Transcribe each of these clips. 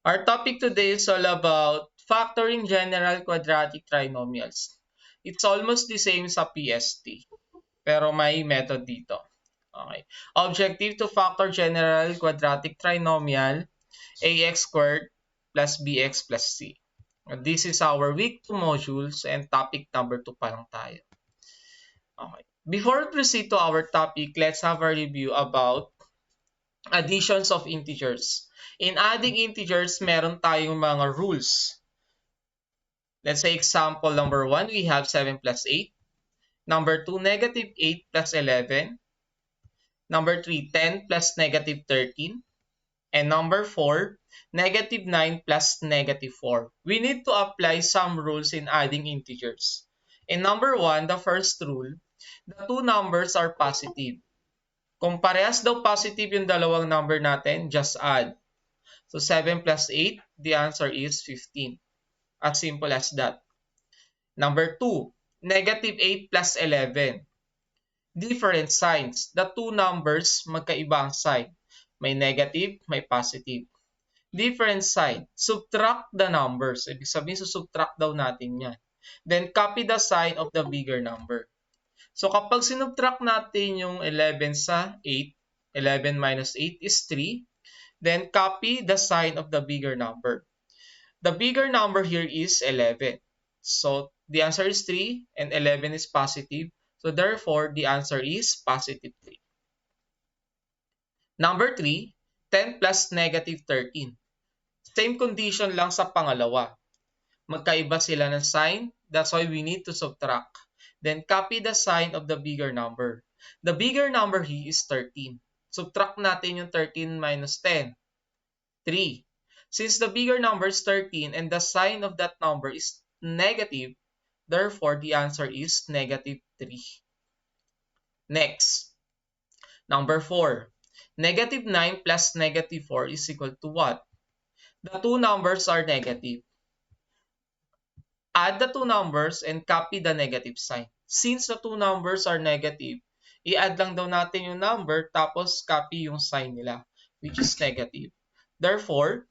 Our topic today is all about factoring general quadratic trinomials. It's almost the same sa PST, pero may method dito. Okay. Objective to factor general quadratic trinomial ax squared plus bx plus c. This is our week 2 modules and topic number 2 pa lang tayo. Okay. Before we proceed to our topic, let's have a review about additions of integers. In adding integers, meron tayong mga rules. Let's say example number 1, we have 7 plus 8. Number 2, negative 8 plus 11. Number 3, 10 plus negative 13. And number 4, negative 9 plus negative 4. We need to apply some rules in adding integers. In number 1, the first rule, the two numbers are positive. Kung parehas daw positive yung dalawang number natin, just add. So 7 plus 8, the answer is 15. As simple as that. Number 2, negative 8 plus 11. Different signs. The two numbers, magkaiba ang sign. May negative, may positive. Different sign. Subtract the numbers. Ibig sabihin, subtract daw natin yan. Then copy the sign of the bigger number. So kapag sinubtract natin yung 11 sa 8, 11 minus 8 is 3. Then copy the sign of the bigger number. The bigger number here is 11. So the answer is 3 and 11 is positive. So therefore, the answer is positive 3. Number 3, 10 plus negative 13. Same condition lang sa pangalawa. Magkaiba sila ng sign. That's why we need to subtract. Then copy the sign of the bigger number. The bigger number here is 13. Subtract natin yung 13 minus 10. 3. Since the bigger number is 13 and the sign of that number is negative, therefore the answer is negative 3. Next, number 4. Negative 9 plus negative 4 is equal to what? The two numbers are negative. Add the two numbers and copy the negative sign. Since the two numbers are negative, i-add lang daw natin yung number tapos copy yung sign nila, which is negative. Therefore,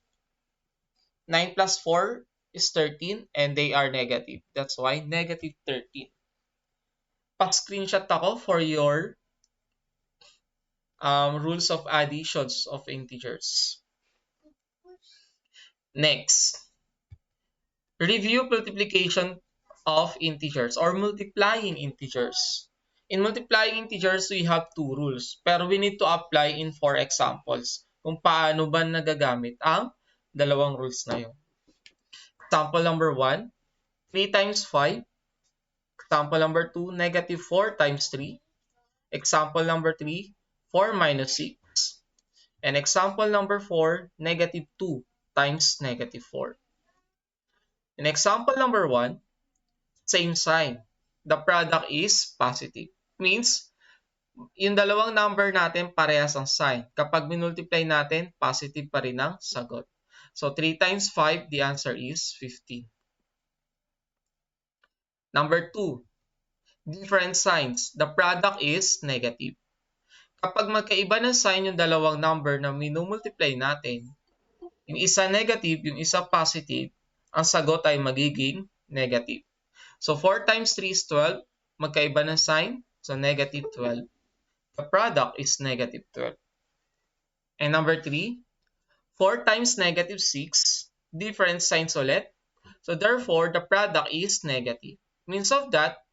9 plus 4 is 13 and they are negative. That's why negative 13. Pa-screenshot ako for your rules of additions of integers. Next, review multiplication of integers or multiplying integers. In multiplying integers, we have two rules, pero we need to apply in 4 examples kung paano ba nagagamit ang dalawang rules na yun. Example number 1, 3 times 5. Example number 2, negative 4 times 3. Example number 3, 4 minus 6. And example number 4, negative 2 times negative 4. In example number 1, same sign. The product is positive. Means, yung dalawang number natin parehas ang sign. Kapag minultiply natin, positive pa rin ang sagot. So 3 times 5, the answer is 15. Number 2, different signs. The product is negative. Kapag magkaiba ng sign yung dalawang number na minumultiply natin, yung isa negative, yung isa positive, ang sagot ay magiging negative. So 4 times 3 is 12. Magkaiba ng sign, so negative 12. The product is negative 12. And number 3, 4 times negative 6. Different signs ulit. So therefore, the product is negative. Means of that,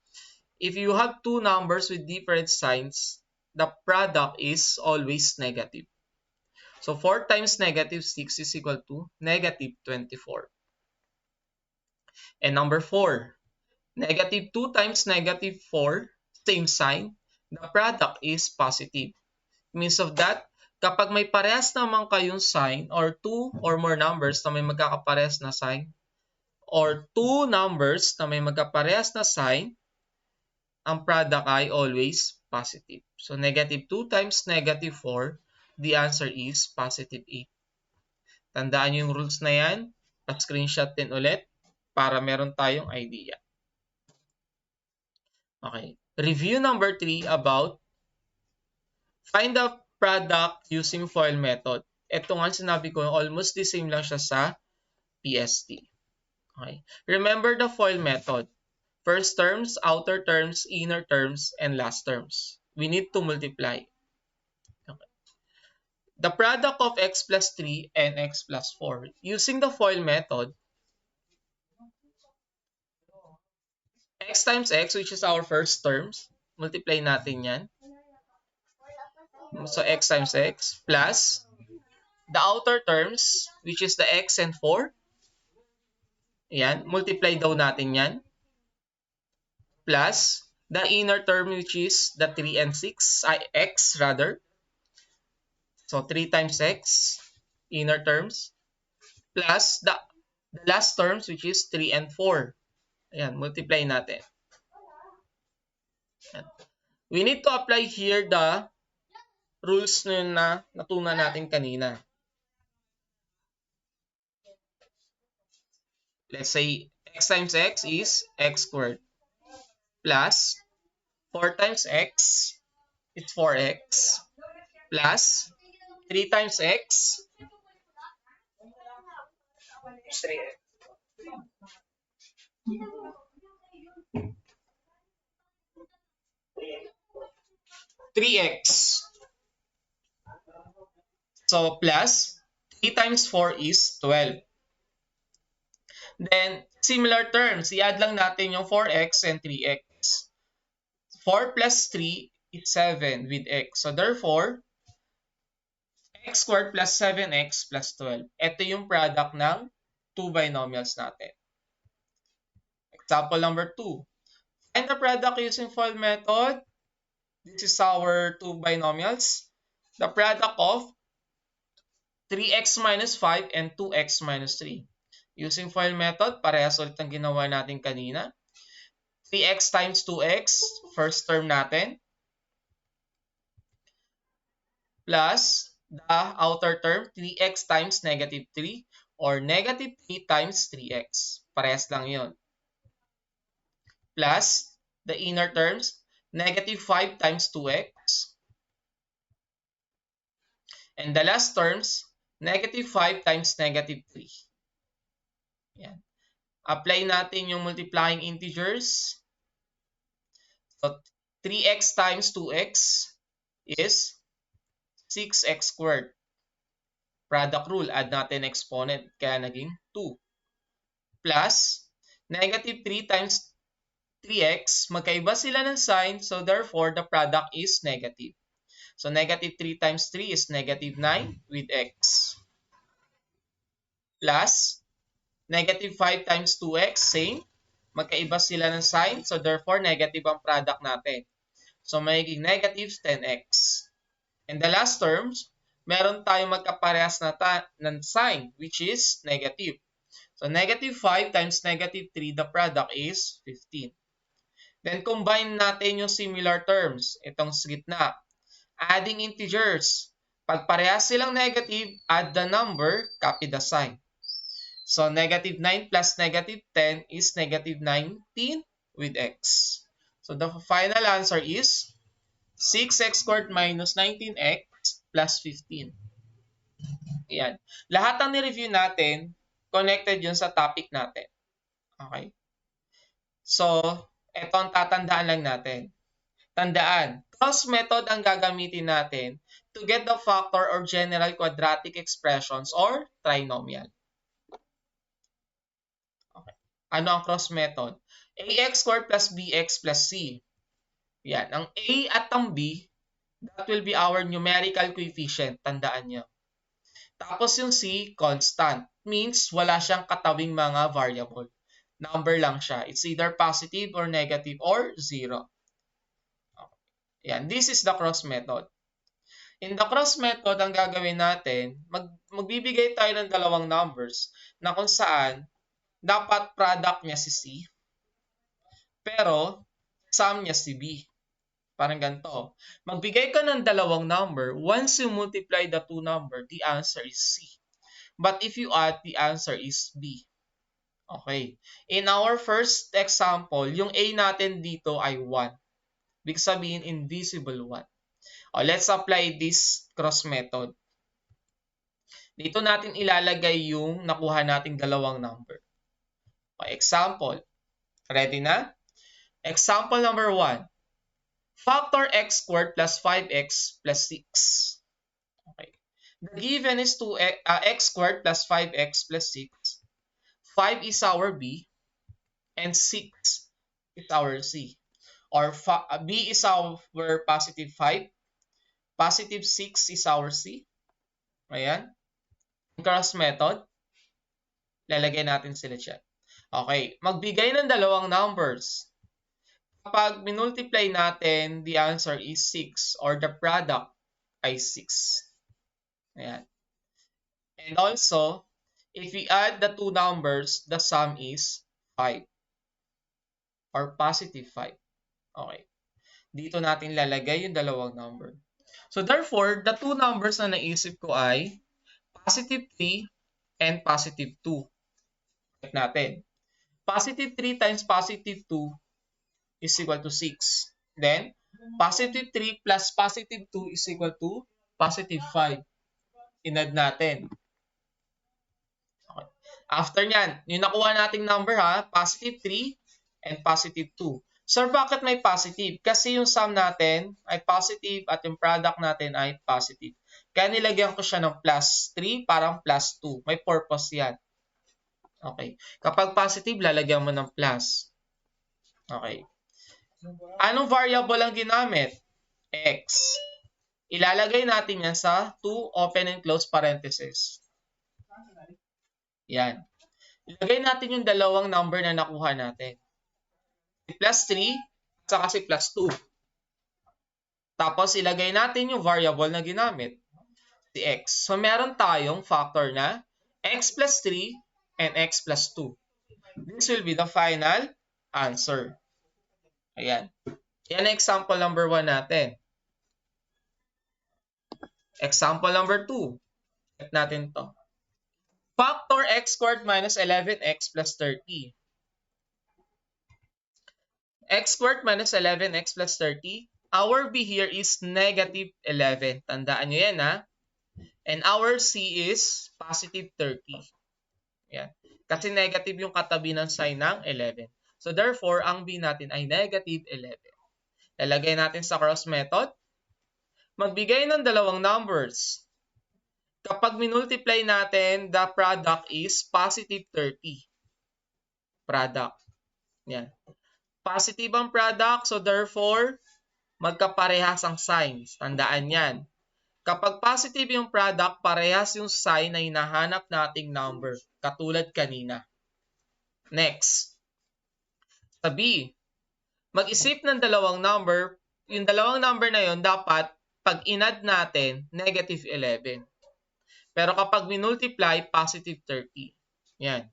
if you have two numbers with different signs, the product is always negative. So 4 times negative 6 is equal to negative 24. And number 4, negative 2 times negative 4, same sign, the product is positive. Means of that, kapag may parehas naman kayong sign or two or more numbers na may magkakaparehas na sign, or two numbers na may magkaparehas na sign, ang product ay always positive. So negative 2 times negative 4, the answer is positive 8. Tandaan yung rules na yan, pa-screenshot din ulit para meron tayong idea. Okay. Review number 3 about find the product using FOIL method. ito nga sinabi ko, almost the same lang siya sa PST. Okay. Remember the FOIL method. First terms, outer terms, inner terms, and last terms. We need to multiply. Okay. The product of x plus 3 and x plus 4. Using the FOIL method, x times x, which is our first terms, multiply natin yan. So x times x plus the outer terms, which is the x and 4. Yan, multiply daw natin yan. Plus the inner term, which is the 3 and 6, x rather. So 3 times x, inner terms, plus the last terms, which is 3 and 4. Ayan, multiply natin. Ayan. We need to apply here the rules na natunan natin kanina. Let's say x times x is x squared plus 4 times x is 4x plus 3 times x is 3x. 3x. So plus 3 times 4 is 12. Then similar terms, i-add lang natin yung 4x and 3x. 4 plus 3 is 7 with x. So therefore, x squared plus 7x plus 12. Ito yung product ng two binomials natin. Example number 2. Find the product using FOIL method. This is our two binomials. The product of 3x minus 5 and 2x minus 3. Using FOIL method, parehas ulit ang ginawa natin kanina. 3x times 2x, first term natin. Plus the outer term, 3x times negative 3 or negative 3 times 3x. Parehas lang yun. Plus the inner terms, negative 5 times 2x. And the last terms, negative 5 times negative 3. Yan. Apply natin yung multiplying integers. So 3x times 2x is 6x squared. Product rule, add natin exponent, kaya naging 2. Plus, negative 3 times 3x, magkaiba sila ng sign, so therefore, the product is negative. So, negative 3 times 3 is negative 9 with x. Plus, negative 5 times 2x, same. Magkaiba sila ng sign, so therefore, negative ang product natin. So, magiging negative 10x. And the last terms, meron tayong magkaparehas ng sign, which is negative. So, negative 5 times negative 3, the product is 15. Then, combine natin yung similar terms. Itong sa gitna. Adding integers. Pag parehas silang negative, add the number, copy the sign. So, negative 9 plus negative 10 is negative 19 with x. So, the final answer is 6x squared minus 19x plus 15. Ayan. Lahat ng ni-review natin, connected yun sa topic natin. Okay? So, ito ang tatandaan lang natin. Tandaan, cross method ang gagamitin natin to get the factor or general quadratic expressions or trinomial. Okay. Ano ang cross method? ax squared plus bx plus c. Yan. Ang a at ang b, that will be our numerical coefficient. Tandaan nyo. Tapos yung c, constant. Means wala siyang katawing mga variable. Number lang siya. It's either positive or negative or zero. Yan. This is the cross method. In the cross method, ang gagawin natin, magbibigay tayo ng dalawang numbers na kung saan dapat product niya si C, pero sum niya si B. Parang ganito. Magbigay ka ng dalawang number. Once you multiply the two number, the answer is C. But if you add, the answer is B. Okay. In our first example, yung A natin dito ay 1. Ibig sabihin, invisible 1. Let's apply this cross method. Dito natin ilalagay yung nakuha nating dalawang number. Okay, example. Ready na? Example number 1. Factor x squared plus 5x plus 6. Okay. The given is x squared plus 5x plus 6. 5 is our B and 6 is our C. Or B is our positive 5. Positive 6 is our C. Ayan. Cross method. Lalagay natin sila dyan. Okay. Magbigay ng dalawang numbers. Kapag minultiply natin, the answer is 6 or the product ay 6. Ayan. And also, if we add the two numbers, the sum is 5 or positive 5. Okay. Dito natin lalagay yung dalawang number. So therefore, the two numbers na naisip ko ay positive 3 and positive 2. Check natin. Positive 3 times positive 2 is equal to 6. Then, positive 3 plus positive 2 is equal to positive 5. Inad natin. Okay. After nyan, yung nakuha nating number positive 3 and positive 2. Sir, bakit may positive? Kasi yung sum natin ay positive at yung product natin ay positive. Kaya nilagyan ko siya ng plus 3, parang plus 2. May purpose yan. Okay. Kapag positive, lalagyan mo ng plus. Okay. Anong variable ang ginamit? X. Ilalagay natin yan sa 2 open and close parentheses. Yan. Ilagay natin yung dalawang number na nakuha natin. Si plus 3 at saka si plus 2. Tapos ilagay natin yung variable na ginamit. Si x. So meron tayong factor na x plus 3 and x plus 2. This will be the final answer. Ayan. Yan ang example number 1 natin. Example number 2. Check natin to. Factor x squared minus 11x plus 30. X squared minus 11x plus 30. Our B here is negative 11. Tandaan nyo yan And our C is positive 30. Yan. Kasi negative yung katabi ng sign ng 11. So therefore, ang B natin ay negative 11. Lalagay natin sa cross method. Magbigay ng dalawang numbers. Kapag minultiply natin, the product is positive 30. Product. Yan. Positive ang product, so therefore, magkaparehas ang signs. Tandaan yan. Kapag positive yung product, parehas yung sign na hinahanap nating number. Katulad kanina. Next. Sa B, mag-isip ng dalawang number. Yung dalawang number na yon dapat, pag inad natin, negative 11. Pero kapag minultiply, positive 30. Yan.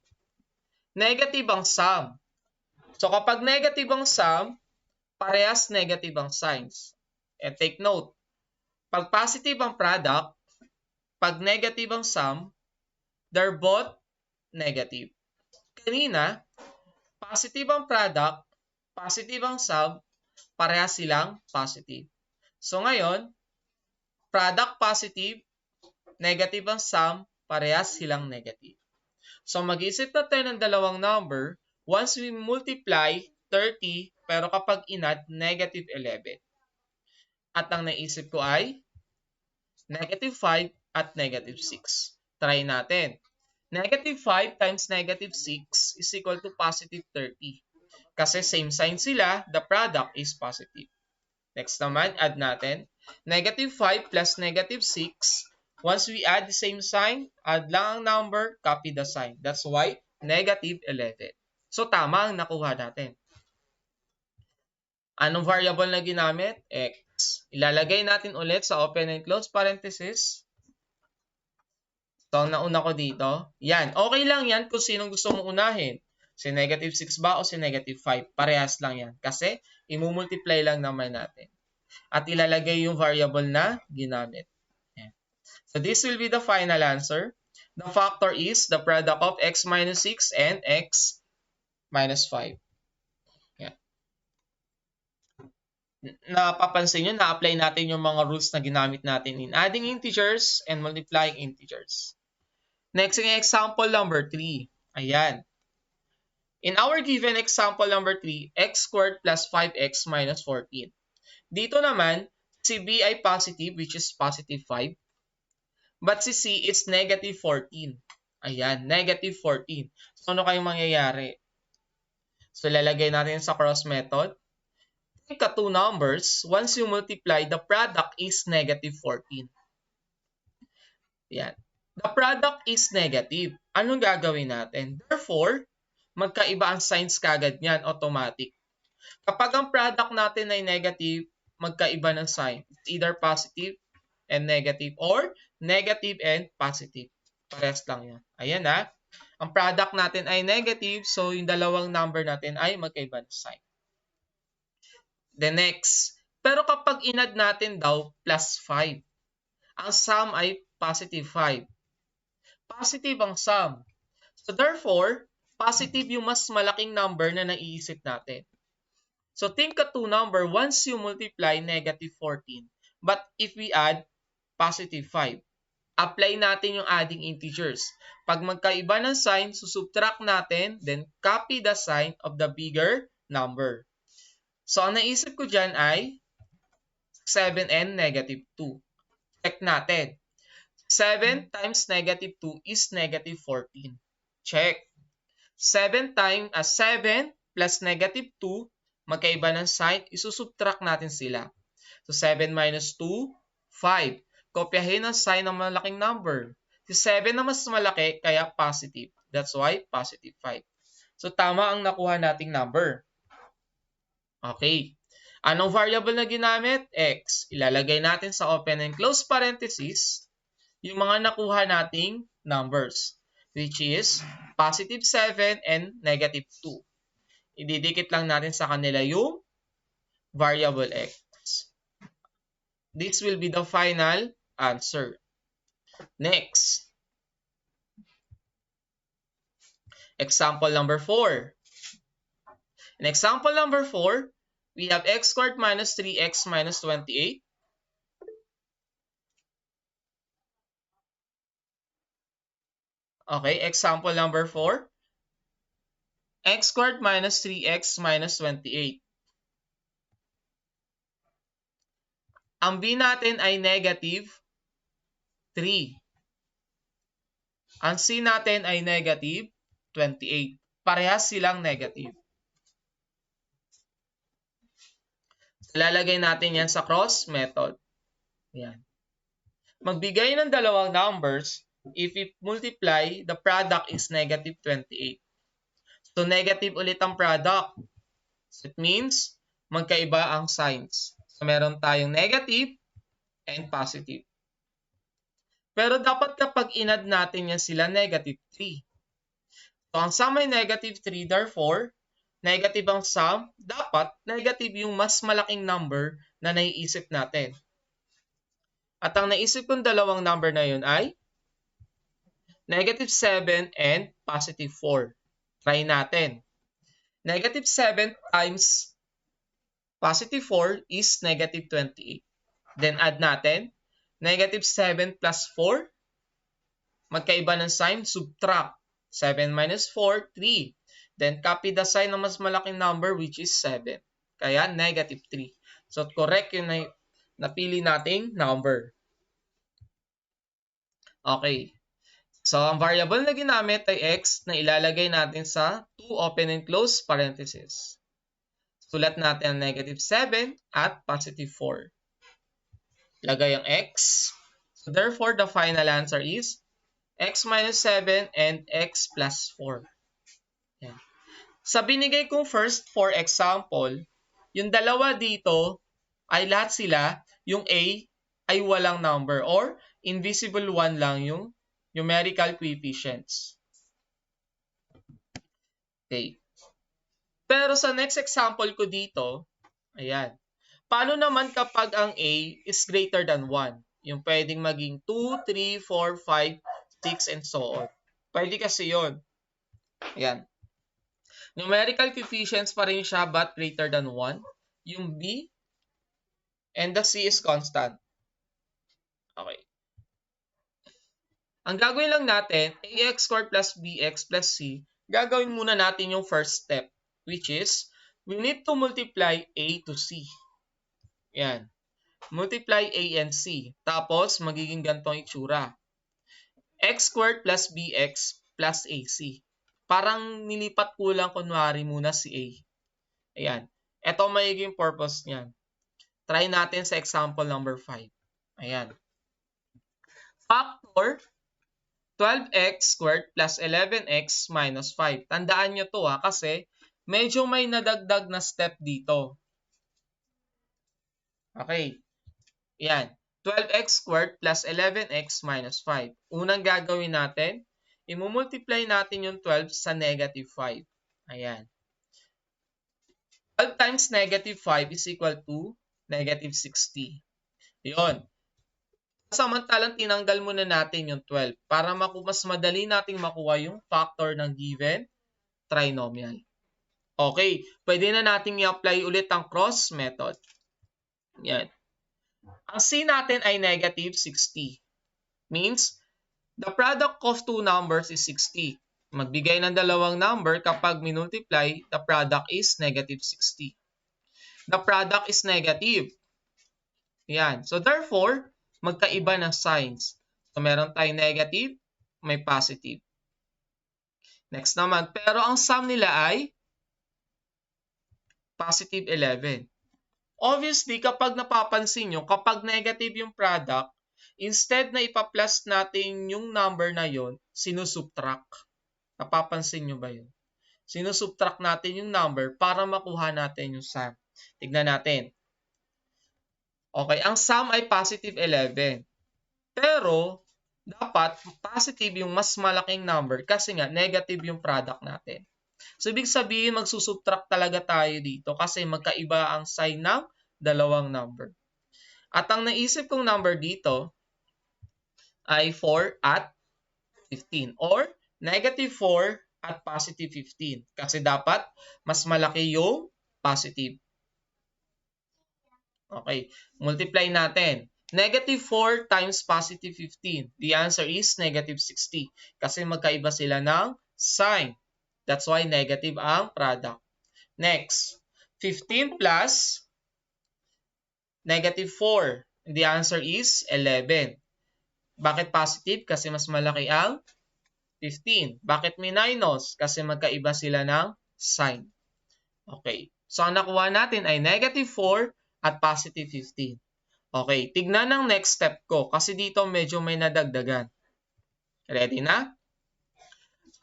Negative ang sum. So kapag negative ang sum, parehas negative ang signs. And take note, pag positive ang product, pag negative ang sum, they're both negative. Kanina, positive ang product, positive ang sum, parehas silang positive. So ngayon, product positive, negative ang sum, parehas silang negative. So mag-isip na tayo ng dalawang number. Once we multiply, 30, pero kapag inad, negative 11. At ang naisip ko ay negative 5 at negative 6. Try natin. Negative 5 times negative 6 is equal to positive 30. Kasi same sign sila, the product is positive. Next naman, add natin. Negative 5 plus negative 6. Once we add the same sign, add lang ang number, copy the sign. That's why negative 11. So, tama ang nakuha natin. Anong variable na ginamit? X. Ilalagay natin ulit sa open and close parenthesis. So, ang nauna ko dito. Yan. Okay lang yan kung sinong gusto mong unahin. Si negative 6 ba o si negative 5? Parehas lang yan. Kasi, imumultiply lang naman natin. At ilalagay yung variable na ginamit. Yan. So, this will be the final answer. The factor is the product of x minus 6 and x minus 5. Yan. Napapansin nyo, na-apply natin yung mga rules na ginamit natin in adding integers and multiplying integers. Next, yung example number 3. Ayan. In our given example number 3, x squared plus 5x minus 14. Dito naman, si B ay positive, which is positive 5. But si C is negative 14. Ayan, negative 14. So, ano kayong mangyayari? So, lalagay natin sa cross method. Take two numbers. Once you multiply, the product is negative 14. Ayan. The product is negative. Anong gagawin natin? Therefore, magkaiba ang signs kagad niyan, automatic. Kapag ang product natin ay negative, magkaiba ng sign. It's either positive and negative or negative and positive. Parehas lang yan. Ayan ha. Ang product natin ay negative, so yung dalawang number natin ay magkaiba ng sign. The next. Pero kapag inad natin daw plus 5, ang sum ay positive 5. Positive ang sum. So therefore, positive yung mas malaking number na naiisip natin. So think of two number, once you multiply negative 14. But if we add positive 5, apply natin yung adding integers. Pag magkaiba ng sign, susubtract natin, then copy the sign of the bigger number. So ang naisip ko dyan ay 7 and negative 2. Check natin. 7 times negative 2 is negative 14. Check. 7 plus negative 2, magkaiba ng sign, isusubtract natin sila. So, 7 minus 2, 5. Kopyahin ang sign ng malaking number. Si 7 na mas malaki, kaya positive. That's why positive 5. So, tama ang nakuha nating number. Okay. Anong variable na ginamit? X. Ilalagay natin sa open and close parenthesis yung mga nakuha nating numbers, which is positive 7 and negative 2. Ididikit lang natin sa kanila yung variable x. This will be the final answer. Next. Example number 4. In example number 4, we have x squared minus 3x minus 28. Okay, example number 4. X squared minus 3x minus 28. Ang b natin ay negative 3. Ang c natin ay negative 28. Parehas silang negative. Lalagay natin yan sa cross method. Yan. Magbigay ng dalawang numbers. If we multiply, the product is negative 28. So, negative ulit ang product. So, it means, magkaiba ang signs. So, meron tayong negative and positive. Pero dapat kapag inad natin yan sila, negative 3. So, ang sum ay negative 3. Therefore, negative ang sum, dapat negative yung mas malaking number na naiisip natin. At ang naisip kong dalawang number na yun ay negative 7 and positive 4. Try natin. Negative 7 times positive 4 is negative 28. Then add natin. Negative 7 plus 4. Magkaiba ng sign, subtract. 7 minus 4, 3. Then copy the sign ng mas malaking number, which is 7. Kaya negative 3. So correct yung napili nating number. Okay. So, ang variable na ginamit ay x na ilalagay natin sa 2 open and close parentheses. Sulat natin ang negative 7 at positive 4. Lagay ang x. So, therefore, the final answer is x minus 7 and x plus 4. Yan. Sa binigay kong first for example, yung dalawa dito ay lahat sila, yung a ay walang number or invisible 1 lang yung numerical coefficients. Okay. Pero sa next example ko dito, ayan. Paano naman kapag ang a is greater than 1? Yung pwedeng maging 2, 3, 4, 5, 6, and so on. Pwede kasi yun. Ayan. Numerical coefficients pa rin siya but greater than 1. Yung b and the c is constant. Okay. Ang gagawin lang natin, ax squared plus bx plus c, gagawin muna natin yung first step, which is, we need to multiply a to c. Yan. Multiply a and c. Tapos, magiging ganito ang itsura. X squared plus bx plus ac. Parang nilipat ko lang kunwari muna si a. Ayan. Ito ang magiging purpose niyan. Try natin sa example number 5. Ayan. Factor 12x squared plus 11x minus 5. Tandaan nyo to kasi medyo may nadagdag na step dito. Okay. Ayan. 12x squared plus 11x minus 5. Unang gagawin natin, imumultiply natin yung 12 sa negative 5. Ayan. 12 times negative 5 is equal to negative 60. Yun. Samantalang tinanggal muna natin yung 12 para mas madali nating makuha yung factor ng given trinomial. Okay. Pwede na nating i-apply ulit ang cross method. Yan. Ang c natin ay negative 60. Means, the product of two numbers is 60. Magbigay ng dalawang number kapag minultiply, the product is negative 60. The product is negative. Yan. So, therefore, magkaiba ng signs. So, meron tayong negative, may positive. Next naman, pero ang sum nila ay positive 11. Obviously, kapag napapansin nyo, kapag negative yung product, instead na ipa-plus natin yung number na yon, sinusubtract. Napapansin nyo ba yun? Sinusubtract natin yung number para makuha natin yung sum. Tignan natin. Okay, ang sum ay positive 11. Pero, dapat positive yung mas malaking number kasi nga negative yung product natin. So, ibig sabihin, magsusubtract talaga tayo dito kasi magkaiba ang sign ng dalawang number. At ang naisip kong number dito ay 4 at 15 or negative 4 at positive 15 kasi dapat mas malaki yung positive. Okay, multiply natin. Negative 4 times positive 15. The answer is negative 60 kasi magkaiba sila ng sign. That's why negative ang product. Next, 15 plus negative 4. The answer is 11. Bakit positive? Kasi mas malaki ang 15. Bakit minus? Kasi magkaiba sila ng sign. Okay. So, ang nakuha natin ay negative 4 at positive 15. Okay. Tignan ang next step ko kasi dito medyo may nadagdagan. Ready na?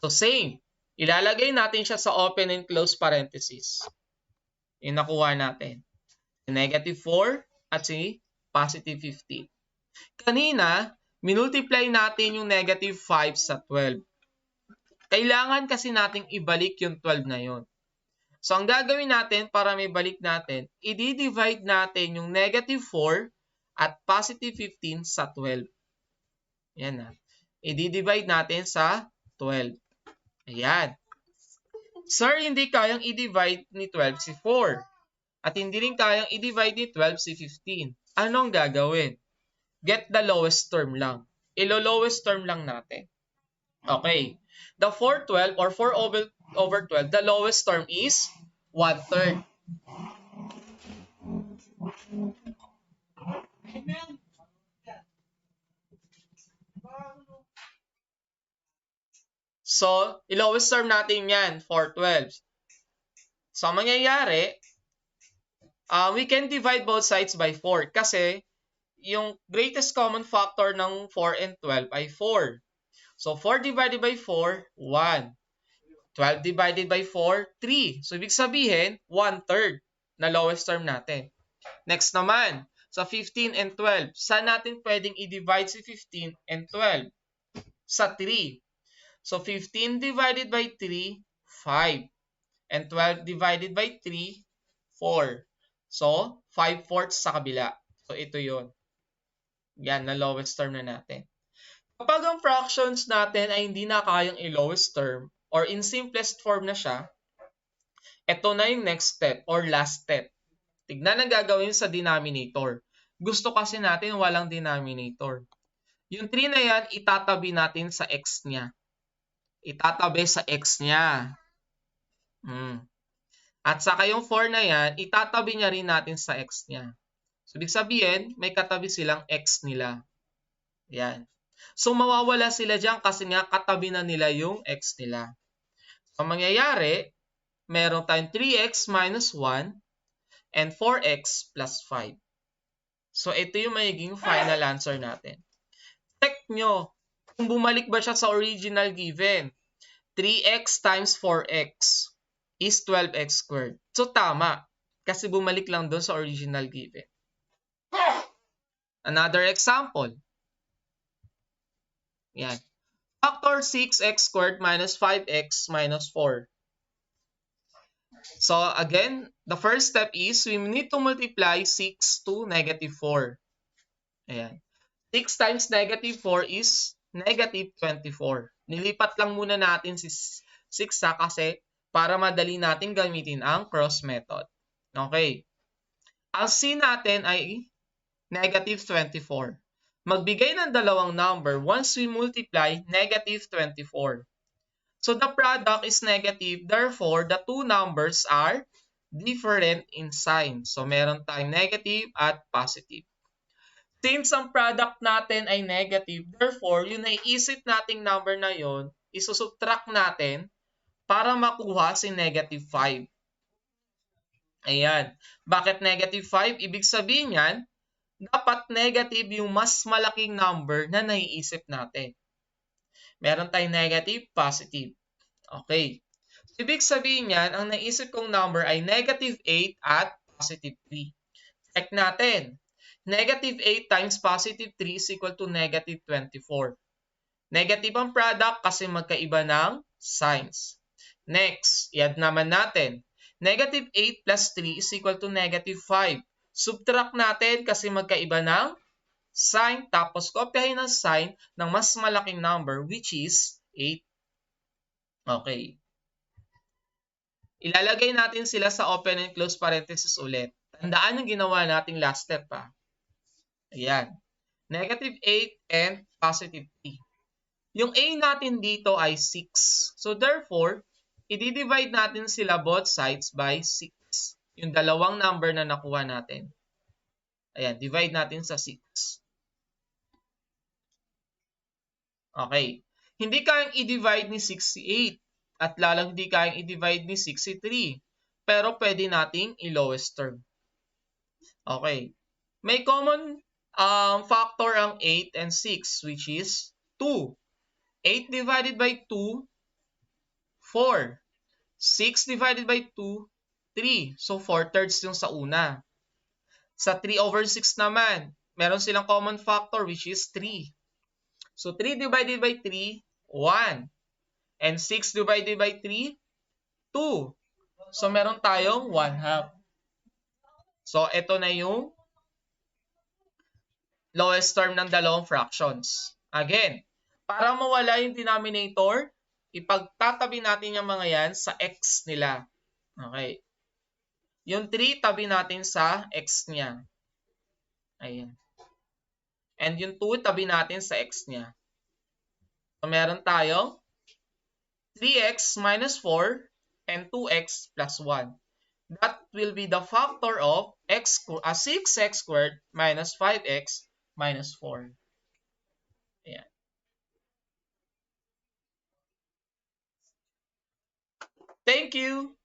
So, same. Ilalagay natin siya sa open and close parenthesis. Yung nakuha natin. Negative 4 at si positive 15. Kanina, minultiply natin yung negative 5 sa 12. Kailangan kasi nating ibalik yung 12 na yun. So, ang gagawin natin para may balik natin, i-divide natin yung negative 4 at positive 15 sa 12. Yan na. I-divide natin sa 12. Ayan. Sir, hindi kayang i-divide ni 12 si 4. At hindi rin kayang i-divide ni 12 si 15. Anong gagawin? Get the lowest term lang. Ilo-lowest term lang natin. Okay. The 4/12 or 4 over 12, the lowest term is 1/3. So, i-lowest term natin yan, 4/12. So, ang mangyayari, we can divide both sides by 4 kasi yung greatest common factor ng 4 and 12 ay 4. So, 4 divided by 4, 1. 12 divided by 4, 3. So, ibig sabihin, 1/3 na lowest term natin. Next naman, sa 15 and 12, saan natin pwedeng i-divide si 15 and 12? Sa 3. So, 15 divided by 3, 5. And 12 divided by 3, 4. So, 5/4 sa kabila. So, ito yun. Yan, na lowest term na natin. Kapag ang fractions natin ay hindi na kayang i-lowest term or in simplest form na siya, ito na yung next step or last step. Tignan ang gagawin sa denominator. Gusto kasi natin walang denominator. Yung 3 na yan, itatabi natin sa x niya. Itatabi sa x niya. At saka yung 4 na yan, itatabi niya rin natin sa x niya. So, ibig sabihin, may katabi silang x nila. Yan. So, mawawala sila dyan kasi nga katabi na nila yung x nila. So, mangyayari, meron tayong 3x minus 1 and 4x plus 5. So, ito yung magiging final answer natin. Check nyo kung bumalik ba siya sa original given. 3x times 4x is 12x squared. So, tama. Kasi bumalik lang doon sa original given. Another example. Yan. Factor 6x squared minus 5x minus 4. So, again, the first step is we need to multiply 6 to negative 4. Ayan. 6 times negative 4 is negative 24. Nilipat lang muna natin si 6 kasi para madali natin gamitin ang cross method. Okay. Ang C natin ay negative 24. Magbigay ng dalawang number once we multiply negative 24. So the product is negative, therefore the two numbers are different in sign. So meron tayong negative at positive. Since ang product natin ay negative, therefore yung naiisip nating number na yon, isusubtract natin para makuha si negative 5. Ayan. Bakit negative 5? Ibig sabihin yan, dapat negative yung mas malaking number na naiisip natin. Meron tayong negative, positive. Okay. Ibig sabihin yan, ang naisip kong number ay negative 8 at positive 3. Check natin. Negative 8 times positive 3 is equal to negative 24. Negative ang product kasi magkaiba ng signs. Next, i-add naman natin. Negative 8 plus 3 is equal to negative 5. Subtract natin kasi magkaiba ng sign, tapos kopyahin ang sign ng mas malaking number which is 8. Okay. Ilalagay natin sila sa open and close parenthesis ulit. Tandaan yung ginawa nating last step pa. Ayan. Negative 8 and positive 3. Yung A natin dito ay 6. So therefore, i-divide natin sila both sides by 6. Yung dalawang number na nakuha natin. Ayan, divide natin sa 6. Okay. Hindi kayang i-divide ni 6 si 8. At lalong hindi kayang i-divide ni 6 si 3. Pero pwede nating i-lowest term. Okay. May common factor ang 8 and 6, which is 2. 8 divided by 2, 4. 6 divided by 2, 3. So, 4/3 yung sa una. Sa 3 over 6 naman, meron silang common factor, which is 3. So, 3 divided by 3, 1. And 6 divided by 3, 2. So, meron tayong 1/2. So, ito na yung lowest term ng dalawang fractions. Again, para mawala yung denominator, ipagtatabi natin yung mga yan sa x nila. Okay. Yung 3, tabi natin sa x niya. Ayan. And yung 2, tabi natin sa x niya. So, meron tayong 3x minus 4 and 2x plus 1. That will be the factor of 6x squared minus 5x minus 4. Ayan. Thank you!